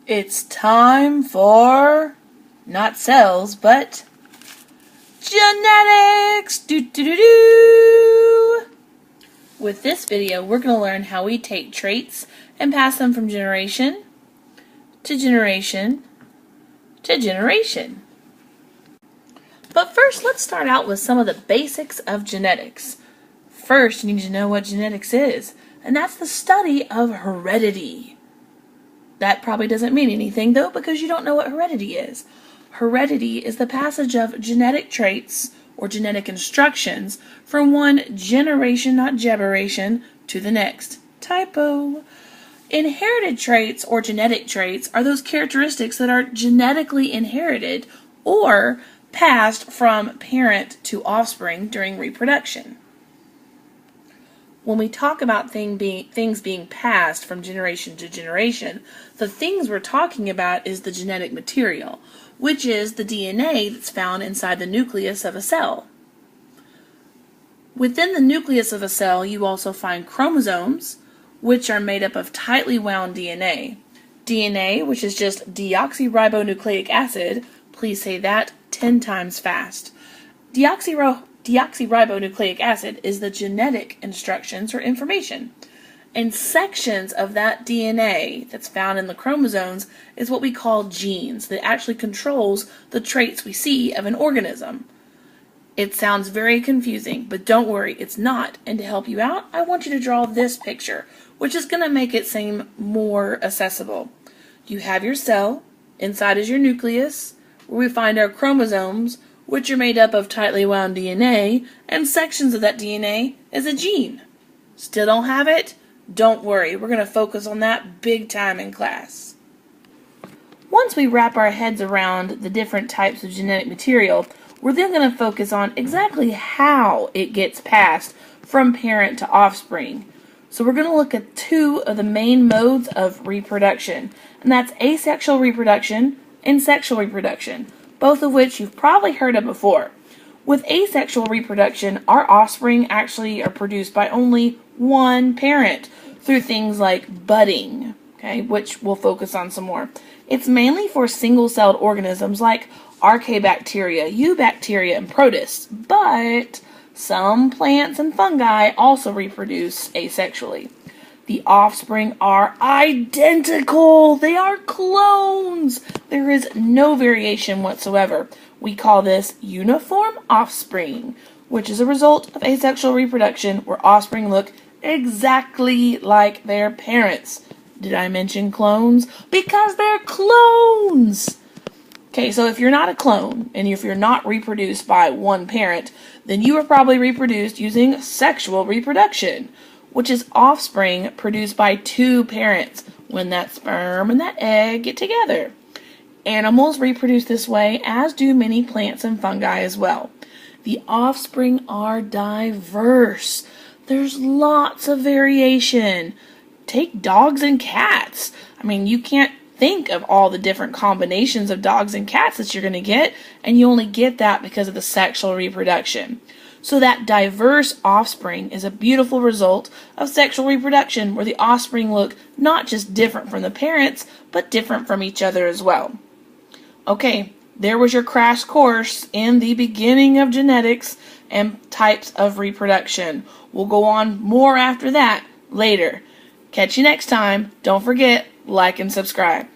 It's time for not cells, but genetics. With this video, we're going to learn how we take traits and pass them from generation to generation to generation. But first, let's start out with some of the basics of genetics. First, you need to know what genetics is, and that's the study of heredity. That probably doesn't mean anything, though, because you don't know what heredity is. Heredity is the passage of genetic traits or genetic instructions from one generation, not generation, to the next. Typo. Inherited traits or genetic traits are those characteristics that are genetically inherited or passed from parent to offspring during reproduction. When we talk about things being passed from generation to generation, the things we're talking about is the genetic material, which is the DNA that's found inside the nucleus of a cell. Within the nucleus of a cell, you also find chromosomes, which are made up of tightly wound DNA. DNA, which is just deoxyribonucleic acid, please say that 10 times fast. Deoxyribonucleic acid is the genetic instructions or information. And sections of that DNA that's found in the chromosomes is what we call genes that actually controls the traits we see of an organism. It sounds very confusing, but don't worry, it's not. And to help you out, I want you to draw this picture, which is going to make it seem more accessible. You have your cell, inside is your nucleus, where we find our chromosomes, which are made up of tightly wound DNA, and sections of that DNA is a gene. Still don't have it? Don't worry, we're going to focus on that big time in class. Once we wrap our heads around the different types of genetic material, we're then going to focus on exactly how it gets passed from parent to offspring. So we're going to look at two of the main modes of reproduction, and that's asexual reproduction and sexual reproduction, both of which you've probably heard of before. With asexual reproduction, our offspring actually are produced by only one parent through things like budding, which we'll focus on some more. It's mainly for single-celled organisms like archaebacteria, eubacteria, and protists, but some plants and fungi also reproduce asexually. The offspring are identical. They are clones. There is no variation whatsoever. We call this uniform offspring, which is a result of asexual reproduction where offspring look exactly like their parents. Did I mention clones? Because they're clones! Okay, so if you're not a clone, and if you're not reproduced by one parent, then you are probably reproduced using sexual reproduction, which is offspring produced by two parents when that sperm and that egg get together. Animals reproduce this way, as do many plants and fungi as well. The offspring are diverse. There's lots of variation. Take dogs and cats. You can't think of all the different combinations of dogs and cats that you're going to get, and you only get that because of the sexual reproduction. So that diverse offspring is a beautiful result of sexual reproduction where the offspring look not just different from the parents, but different from each other as well. Okay, there was your crash course in the beginning of genetics and types of reproduction. We'll go on more after that later. Catch you next time. Don't forget, like and subscribe.